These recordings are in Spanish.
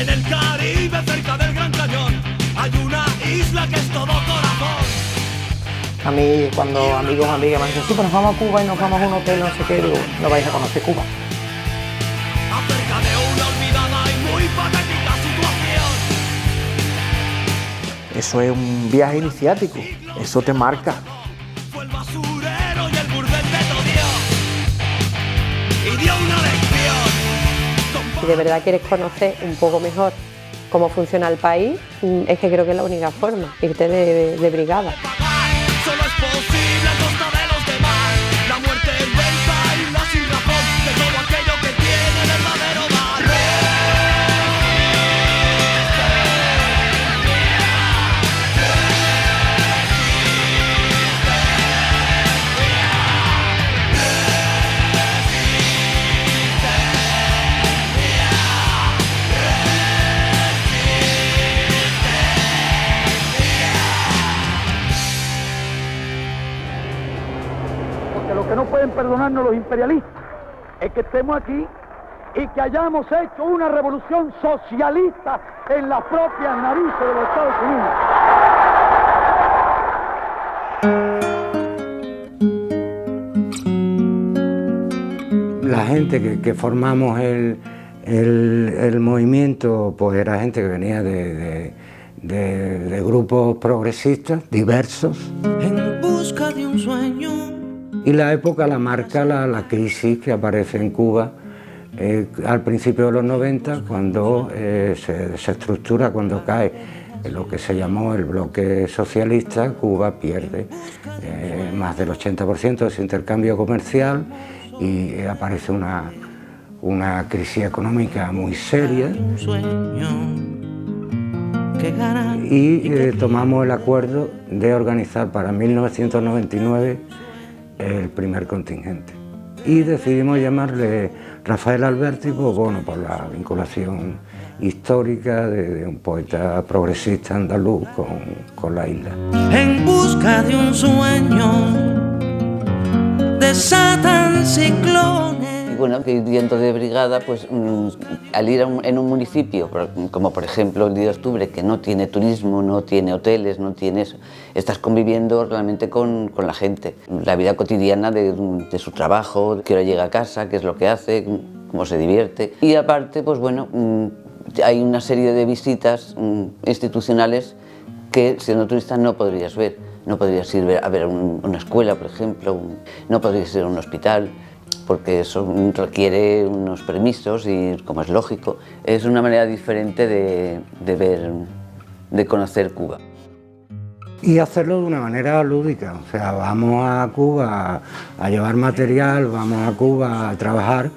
En el Caribe, cerca del Gran Cañón, hay una isla que es todo corazón. A mí, cuando amigos o amigas me dicen, sí, pues nos vamos a Cuba y nos vamos a un hotel, no sé qué, digo, no vais a conocer Cuba. Acerca de una olvidada y muy patética situación. Eso es un viaje iniciático, eso te marca. Fue el basurero y el burdel de todo Dios. Y dio una lección. Si de verdad quieres conocer un poco mejor cómo funciona el país, es que creo que es la única forma, irte de brigada. Solo es posible a costa de los demás. La muerte lenta y la sin razón de todo aquello que tiene verdadero valor. Porque lo que no pueden perdonarnos los imperialistas es que estemos aquí y que hayamos hecho una revolución socialista en las propias narices de los Estados Unidos. La gente que formamos el movimiento, pues era gente que venía de grupos progresistas diversos. En busca de un sueño. Y la época la marca la crisis que aparece en Cuba al principio de los 90, cuando se estructura, cuando cae lo que se llamó el bloque socialista. Cuba pierde más del 80% de su intercambio comercial y aparece una crisis económica muy seria. Y tomamos el acuerdo de organizar para 1999 el primer contingente. Y decidimos llamarle Rafael Alberti, pues bueno, por la vinculación histórica de un poeta progresista andaluz con la isla. En busca de un sueño, desatan ciclones. Y bueno, que yendo de brigada, pues al ir en un municipio, como por ejemplo el 10 de octubre, que no tiene turismo, no tiene hoteles, no tiene eso, estás conviviendo realmente con la gente. La vida cotidiana de su trabajo, qué hora llega a casa, qué es lo que hace, cómo se divierte. Y aparte, pues bueno, hay una serie de visitas institucionales que siendo turista no podrías ver. No podrías ir a ver una escuela, por ejemplo, no podrías ir a un hospital, porque eso requiere unos permisos y, como es lógico, es una manera diferente de ver, de conocer Cuba. Y hacerlo de una manera lúdica, o sea, vamos a Cuba a llevar material, vamos a Cuba a trabajar,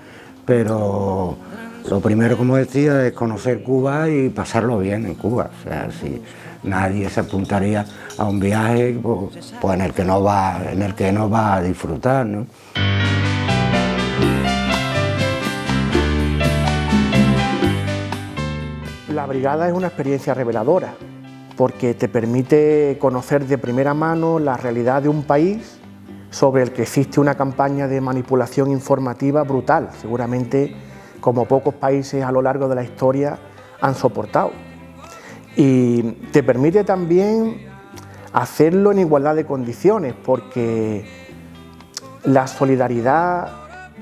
pero lo primero, como decía, es conocer Cuba y pasarlo bien en Cuba. O sea, si nadie se apuntaría a un viaje pues en el que no va a disfrutar, ¿no? La brigada es una experiencia reveladora, porque te permite conocer de primera mano la realidad de un país sobre el que existe una campaña de manipulación informativa brutal, seguramente como pocos países a lo largo de la historia han soportado. Y te permite también hacerlo en igualdad de condiciones, porque la solidaridad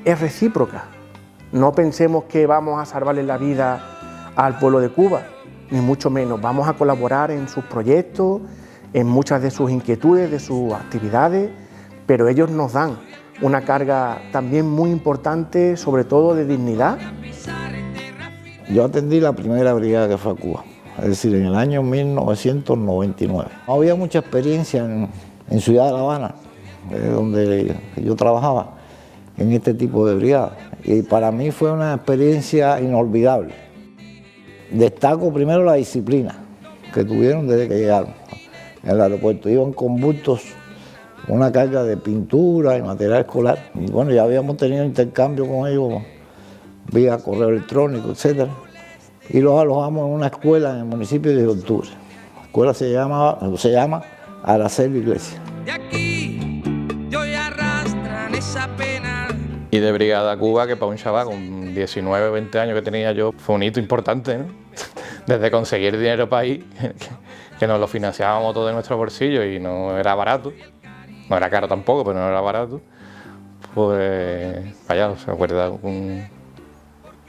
es recíproca. No pensemos que vamos a salvarle la vida al pueblo de Cuba, ni mucho menos. Vamos a colaborar en sus proyectos, en muchas de sus inquietudes, de sus actividades, pero ellos nos dan una carga también muy importante, sobre todo de dignidad. Yo atendí la primera brigada que fue a Cuba, es decir, en el año 1999. No había mucha experiencia en Ciudad de La Habana, donde yo trabajaba, en este tipo de brigada, y para mí fue una experiencia inolvidable. Destaco primero la disciplina que tuvieron desde que llegaron al aeropuerto. Iban con bultos, una carga de pintura y material escolar. Y bueno, ya habíamos tenido intercambio con ellos vía correo electrónico, etc. Y los alojamos en una escuela en el municipio de 10 de octubre. La escuela se llama Araceli Iglesia. De aquí, yo ya arrastran esa pena. Y de Brigada Cuba, que para un chaval con 19 o 20 años que tenía yo, fue un hito importante, ¿no? Desde conseguir dinero para ir, que nos lo financiábamos todo de nuestro bolsillo y no era barato, no era caro tampoco, pero no era barato, pues vaya, se acuerda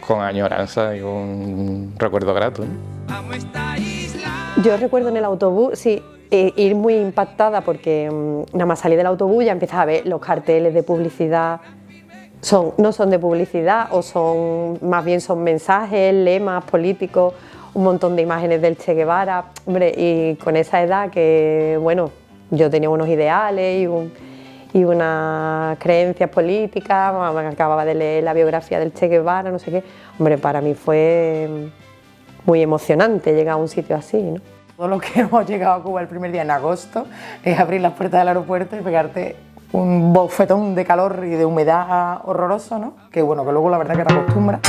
con añoranza y con un recuerdo grato, ¿no? Yo recuerdo en el autobús, sí, ir muy impactada porque nada más salir del autobús ya empiezas a ver los carteles de publicidad. No son de publicidad o más bien son mensajes, lemas políticos, un montón de imágenes del Che Guevara. Hombre, y con esa edad que, bueno, yo tenía unos ideales y unas creencias políticas, acababa de leer la biografía del Che Guevara, no sé qué. Hombre, para mí fue muy emocionante llegar a un sitio así, ¿no? Todo lo que hemos llegado a Cuba el primer día en agosto es abrir las puertas del aeropuerto y pegarte un bofetón de calor y de humedad horroroso, ¿no? Que bueno, que luego la verdad que te acostumbras.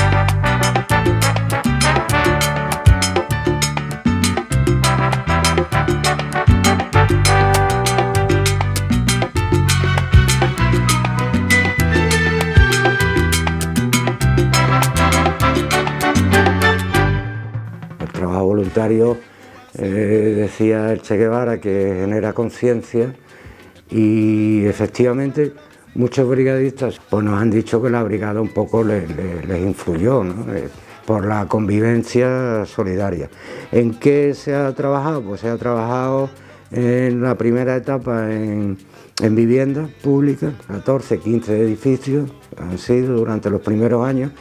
El trabajo voluntario, decía el Che Guevara, que genera conciencia. Y efectivamente muchos brigadistas pues nos han dicho que la brigada un poco les influyó, ¿no? Por la convivencia solidaria. ¿En qué se ha trabajado? Pues se ha trabajado en la primera etapa en viviendas públicas, 14, 15 edificios han sido durante los primeros años,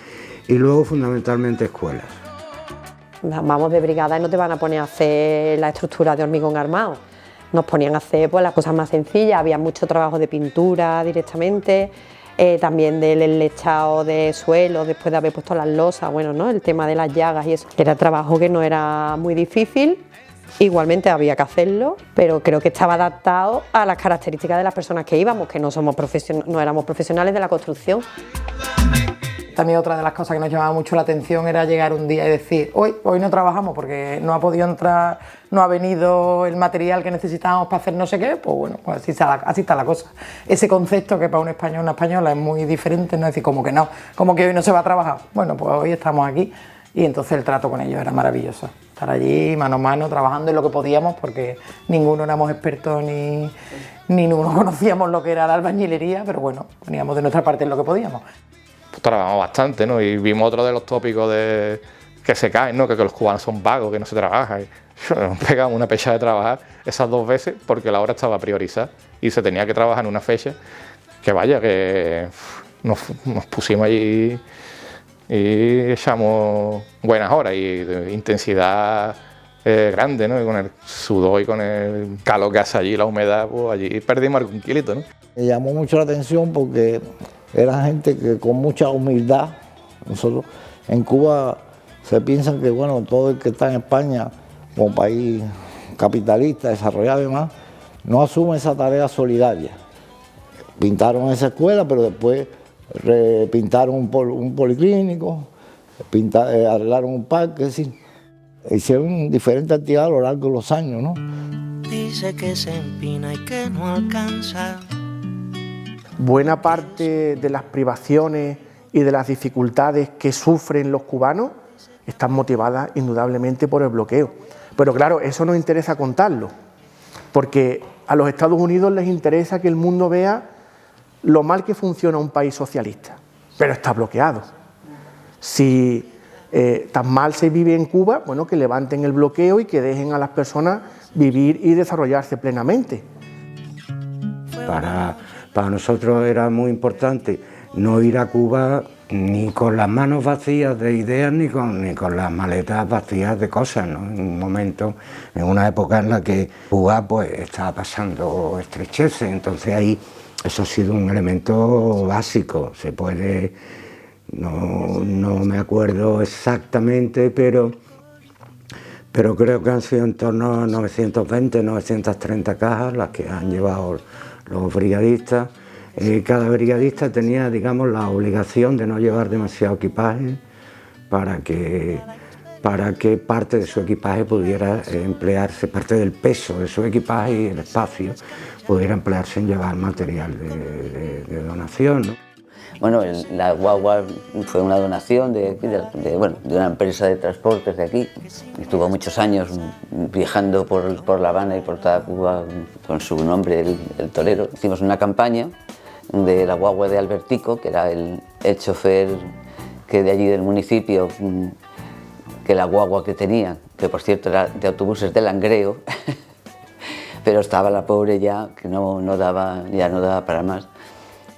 y luego fundamentalmente escuelas. Vamos de brigada y no te van a poner a hacer la estructura de hormigón armado. Nos ponían a hacer pues, las cosas más sencillas, había mucho trabajo de pintura directamente, también del enlechado de suelo, después de haber puesto las losas, bueno, ¿no? El tema de las llagas y eso. Era trabajo que no era muy difícil, igualmente había que hacerlo, pero creo que estaba adaptado a las características de las personas que íbamos, que no éramos profesionales de la construcción. También otra de las cosas que nos llamaba mucho la atención era llegar un día y decir, hoy no trabajamos porque no ha podido entrar, no ha venido el material que necesitábamos para hacer no sé qué, pues bueno, pues así está la cosa. Ese concepto que para un español o una española es muy diferente, no es decir, como que hoy no se va a trabajar. Bueno, pues hoy estamos aquí y entonces el trato con ellos era maravilloso. Estar allí mano a mano trabajando en lo que podíamos porque ninguno éramos expertos ni ninguno conocíamos lo que era la albañilería, pero bueno, poníamos de nuestra parte en lo que podíamos. Pues trabajamos bastante, ¿no? Y vimos otro de los tópicos de que se caen, ¿no? Que los cubanos son vagos, que no se trabaja. Y nos pegamos una fecha de trabajar esas 2 veces porque la hora estaba priorizada y se tenía que trabajar en una fecha que vaya, que nos pusimos allí y echamos buenas horas y de intensidad grande, ¿no? Y con el sudor y con el calor que hace allí, la humedad, pues allí perdimos algún kilito, ¿no? Me llamó mucho la atención porque era gente que con mucha humildad, nosotros en Cuba se piensan que bueno, todo el que está en España como país capitalista, desarrollado y demás, no asume esa tarea solidaria. Pintaron esa escuela, pero después pintaron un policlínico, arreglaron un parque, es decir, hicieron diferentes actividades a lo largo de los años, ¿no? Dice que se empina y que no alcanza. Buena parte de las privaciones y de las dificultades que sufren los cubanos están motivadas indudablemente por el bloqueo. Pero claro, eso nos interesa contarlo, porque a los Estados Unidos les interesa que el mundo vea lo mal que funciona un país socialista, pero está bloqueado. Si tan mal se vive en Cuba, bueno, que levanten el bloqueo y que dejen a las personas vivir y desarrollarse plenamente. Para nosotros era muy importante no ir a Cuba ni con las manos vacías de ideas ni con las maletas vacías de cosas, ¿no? En un momento, en una época en la que Cuba pues estaba pasando estrecheces, entonces ahí eso ha sido un elemento básico. Se puede, no me acuerdo exactamente, pero creo que han sido en torno a 920, 930 cajas las que han llevado los brigadistas. Cada brigadista tenía, digamos, la obligación de no llevar demasiado equipaje para que parte de su equipaje pudiera emplearse, parte del peso de su equipaje y el espacio pudiera emplearse en llevar material de donación, ¿no? Bueno, la guagua fue una donación de una empresa de transportes de aquí. Estuvo muchos años viajando por La Habana y por toda Cuba con su nombre, el torero. Hicimos una campaña de la guagua de Albertico, que era el chofer que de allí del municipio, que la guagua que tenía, que por cierto era de autobuses de Langreo, pero estaba la pobre ya, que no daba para más.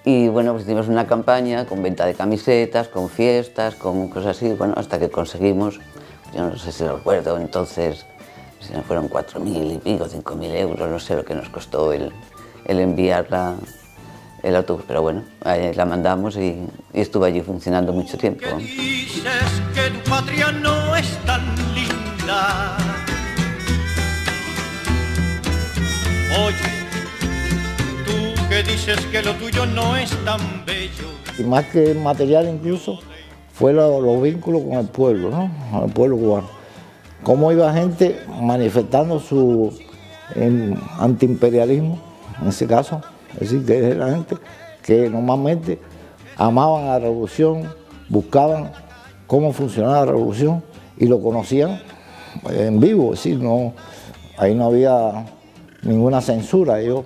Y bueno, pues hicimos una campaña con venta de camisetas, con fiestas, con cosas así, bueno, hasta que conseguimos, yo no sé si lo recuerdo, entonces si no fueron 4.000 y pico, 5.000 euros, no sé lo que nos costó el enviarla, el autobús, pero bueno, ahí la mandamos y estuvo allí funcionando mucho tiempo. ¿Qué dices que tu patria no es tan linda? Oye, que dices que lo tuyo no es tan bello. Y más que material incluso, fue los vínculos con el pueblo, ¿no? Con el pueblo cubano. Cómo iba gente manifestando su antiimperialismo, en ese caso, es decir, que era gente que normalmente amaban a la revolución, buscaban cómo funcionaba la revolución y lo conocían en vivo, es decir, ahí no había ninguna censura. Ellos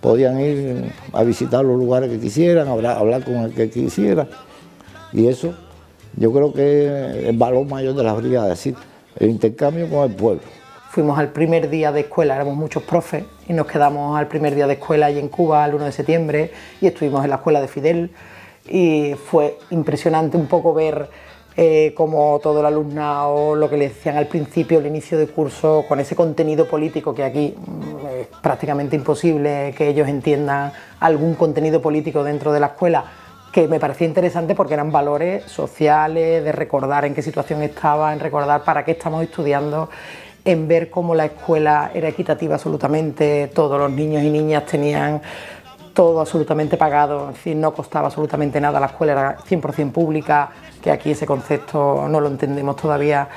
podían ir a visitar los lugares que quisieran, hablar con el que quisiera. Y eso yo creo que es el valor mayor de las brigadas, es decir, el intercambio con el pueblo. Fuimos al primer día de escuela, éramos muchos profes, y nos quedamos al primer día de escuela allí en Cuba, el 1 de septiembre, y estuvimos en la escuela de Fidel. Y fue impresionante un poco ver como todo el alumnado, lo que le decían al principio, el inicio de curso, con ese contenido político que aquí es prácticamente imposible que ellos entiendan algún contenido político dentro de la escuela, que me parecía interesante porque eran valores sociales, de recordar en qué situación estaba, en recordar para qué estamos estudiando, en ver cómo la escuela era equitativa absolutamente, todos los niños y niñas tenían todo absolutamente pagado, es decir, no costaba absolutamente nada, la escuela era 100% pública, que aquí ese concepto no lo entendemos todavía.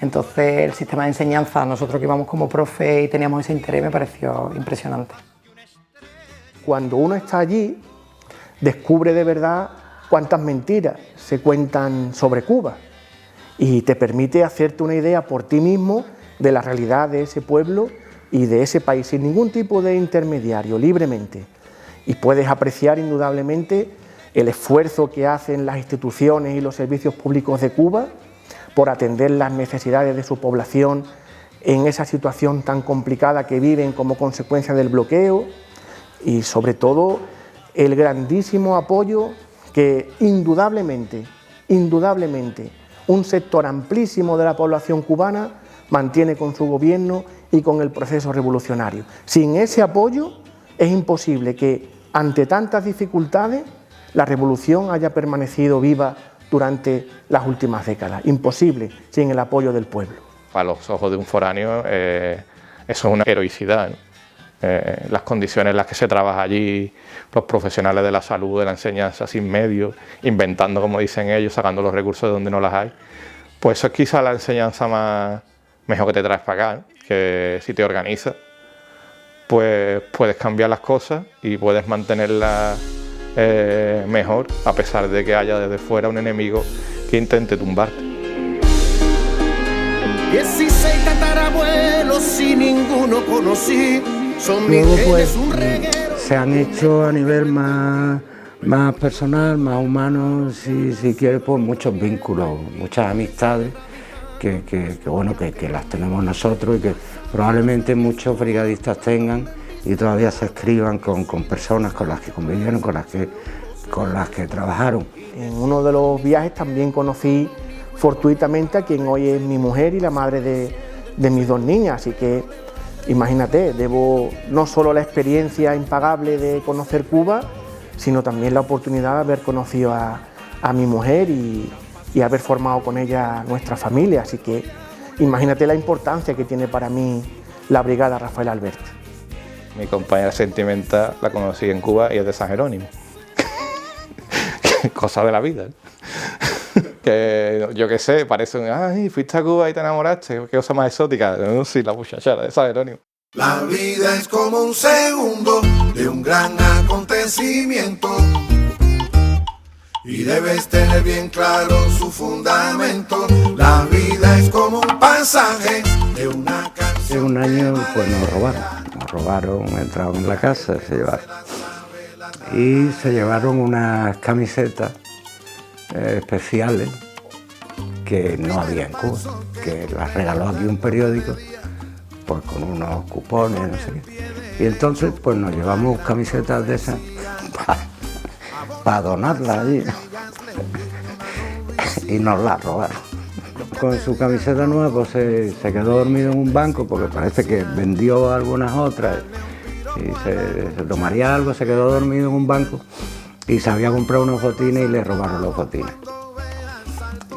Entonces el sistema de enseñanza, nosotros que íbamos como profe y teníamos ese interés, me pareció impresionante. Cuando uno está allí, descubre de verdad cuántas mentiras se cuentan sobre Cuba y te permite hacerte una idea por ti mismo de la realidad de ese pueblo y de ese país, sin ningún tipo de intermediario, libremente. Y puedes apreciar indudablemente el esfuerzo que hacen las instituciones y los servicios públicos de Cuba por atender las necesidades de su población en esa situación tan complicada que viven como consecuencia del bloqueo, y sobre todo el grandísimo apoyo que indudablemente un sector amplísimo de la población cubana mantiene con su gobierno y con el proceso revolucionario. Sin ese apoyo es imposible que ante tantas dificultades la revolución haya permanecido viva durante las últimas décadas. Imposible sin el apoyo del pueblo. Para los ojos de un foráneo eso es una heroicidad, ¿no? Las condiciones en las que se trabaja allí, los profesionales de la salud, de la enseñanza sin medios, inventando, como dicen ellos, sacando los recursos de donde no las hay, pues eso es quizá la enseñanza mejor que te traes para acá, ¿no? Que si te organizas, pues puedes cambiar las cosas y puedes mantenerlas mejor, a pesar de que haya desde fuera un enemigo que intente tumbarte. 16 tatarabuelos y ninguno conocí. Luego pues se han hecho a nivel más personal, más humano, si quieres, pues muchos vínculos, muchas amistades que las tenemos nosotros y que probablemente muchos brigadistas tengan y todavía se escriban con personas con las que convivieron, con las que trabajaron. En uno de los viajes también conocí fortuitamente a quien hoy es mi mujer y la madre de mis dos niñas, así que imagínate, debo no solo la experiencia impagable de conocer Cuba, sino también la oportunidad de haber conocido a mi mujer y haber formado con ella nuestra familia, así que imagínate la importancia que tiene para mí la Brigada Rafael Alberti. Mi compañera sentimental la conocí en Cuba y es de San Jerónimo. Cosa de la vida, ¿no? Que yo qué sé, parece ay, fuiste a Cuba y te enamoraste, qué cosa más exótica. No, sí, la muchachada de San Jerónimo. La vida es como un segundo de un gran acontecimiento. Y debes tener bien claro su fundamento. La vida es como un pasaje de una canción. En un año pues nos robaron, entraron en la casa, se llevaron. Y se llevaron unas camisetas especiales que no había en Cuba, que las regaló aquí un periódico, pues con unos cupones, no sé qué. Y entonces pues nos llevamos camisetas de esas para donarlas allí, ¿no? Y nos las robaron. Con su camiseta nueva pues se quedó dormido en un banco porque parece que vendió algunas otras y se tomaría algo, se quedó dormido en un banco y se había comprado unos botines y le robaron los botines.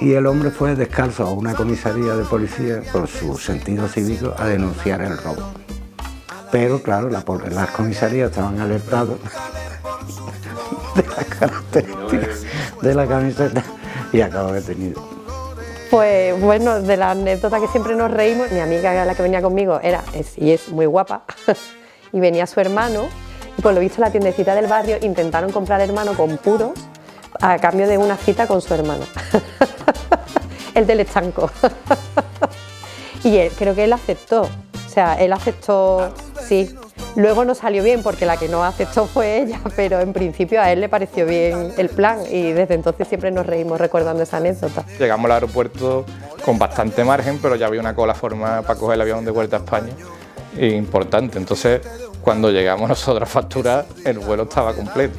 Y el hombre fue descalzo a una comisaría de policía con su sentido cívico a denunciar el robo. Pero claro, las comisarías estaban alertados de las características de la camiseta y acabó detenido. Pues bueno, de la anécdota que siempre nos reímos, mi amiga, la que venía conmigo, es muy guapa, y venía su hermano, y por lo visto en la tiendecita del barrio intentaron comprar hermano con puros a cambio de una cita con su hermano, el del estanco. Y creo que él aceptó, sí. Luego no salió bien porque la que no aceptó fue ella, pero en principio a él le pareció bien el plan y desde entonces siempre nos reímos recordando esa anécdota. Llegamos al aeropuerto con bastante margen, pero ya había una cola formada para coger el avión de vuelta a España, importante. Entonces, cuando llegamos nosotros a facturar, el vuelo estaba completo.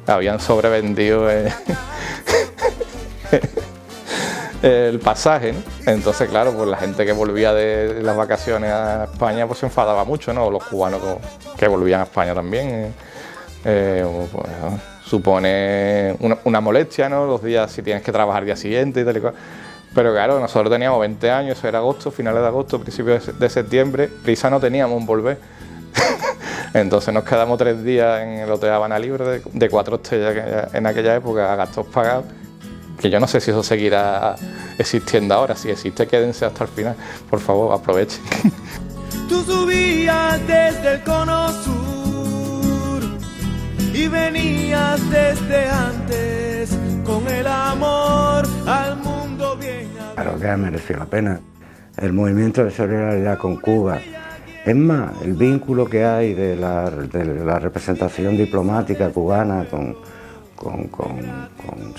Habían sobrevendido el pasaje, ¿no? Entonces, claro, pues la gente que volvía de las vacaciones a España pues se enfadaba mucho, ¿no? Los cubanos que volvían a España también. Pues, supone una molestia, ¿no? Los días, si tienes que trabajar el día siguiente y tal y cual. Pero claro, nosotros teníamos 20 años, eso era agosto, finales de agosto, principios de septiembre, prisa no teníamos en volver. Entonces nos quedamos 3 días en el Hotel Habana Libre de 4 estrellas en aquella época, a gastos pagados. Que yo no sé si eso seguirá existiendo ahora. Si existe, quédense hasta el final. Por favor, aprovechen. Tú subías desde el cono sur y venías desde antes con el amor al mundo bien. Claro que mereció la pena. El movimiento de solidaridad con Cuba. Es más, el vínculo que hay de la representación diplomática cubana con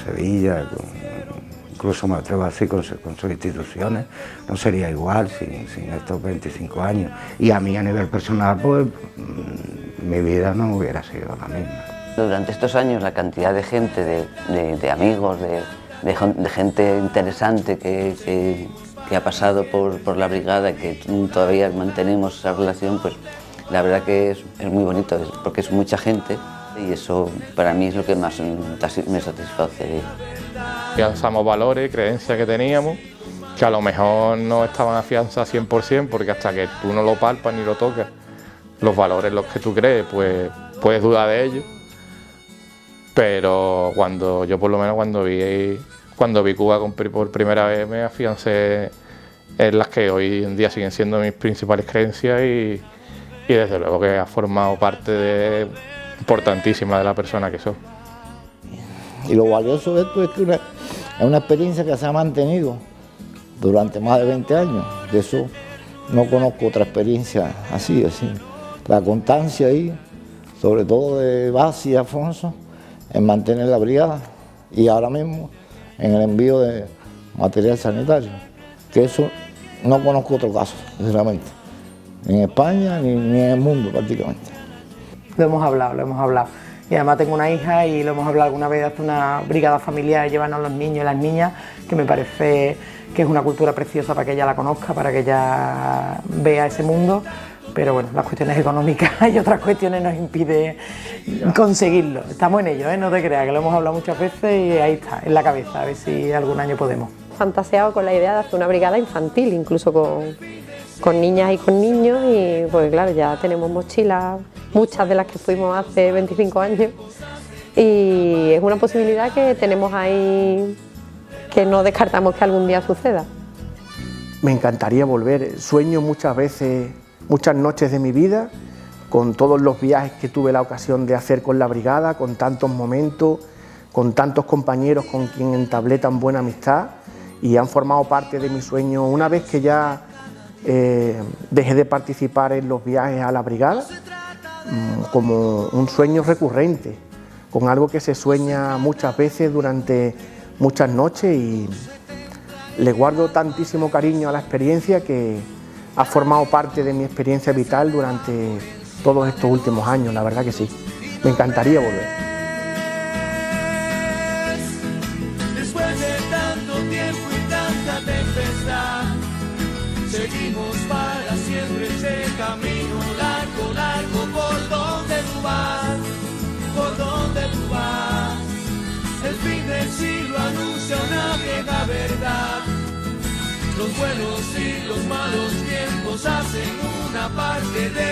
Sevilla, incluso me atrevo así con sus instituciones, no sería igual sin estos 25 años. Y a mí a nivel personal, pues mi vida no hubiera sido la misma. Durante estos años la cantidad de gente, de amigos, de gente interesante que ha pasado por la brigada, que todavía mantenemos esa relación, pues la verdad que es muy bonito, porque es mucha gente. Y eso para mí es lo que más me satisface. Afianzamos valores, creencias que teníamos, que a lo mejor no estaban afianzadas 100%, porque hasta que tú no lo palpas ni lo tocas, los valores los que tú crees, pues puedes dudar de ellos. Pero yo por lo menos cuando vi Cuba por primera vez, me afiancé en las que hoy en día siguen siendo mis principales creencias y desde luego que ha formado parte importantísima de la persona que soy. Y lo valioso de esto es que es una experiencia que se ha mantenido durante más de 20 años. De eso no conozco otra experiencia así. La constancia ahí, sobre todo de Basi y Afonso, en mantener la brigada y ahora mismo en el envío de material sanitario. Que eso no conozco otro caso, sinceramente, ni en España ni en el mundo prácticamente. Lo hemos hablado. Y además tengo una hija y lo hemos hablado alguna vez de hacer una brigada familiar y llevarnos a los niños y las niñas, que me parece que es una cultura preciosa para que ella la conozca, para que ella vea ese mundo. Pero bueno, las cuestiones económicas y otras cuestiones nos impiden conseguirlo. Estamos en ello, no te creas, que lo hemos hablado muchas veces y ahí está, en la cabeza, a ver si algún año podemos. Fantaseado con la idea de hacer una brigada infantil, incluso con niñas y con niños, y pues claro, ya tenemos mochilas, muchas de las que fuimos hace 25 años, y es una posibilidad que tenemos ahí, que no descartamos que algún día suceda. Me encantaría volver, sueño muchas veces, muchas noches de mi vida, con todos los viajes que tuve la ocasión de hacer con la brigada, con tantos momentos, con tantos compañeros con quien entablé tan buena amistad y han formado parte de mi sueño una vez que ya dejé de participar en los viajes a la brigada, como un sueño recurrente, con algo que se sueña muchas veces durante muchas noches, y le guardo tantísimo cariño a la experiencia que ha formado parte de mi experiencia vital durante todos estos últimos años, la verdad que sí. Me encantaría volver. Después de tanto tiempo y tanta tempestad, seguimos para siempre ese camino largo, largo, por donde tú vas, por donde tú vas. El fin del siglo anuncia una vieja verdad. Los buenos y los malos tiempos hacen una parte de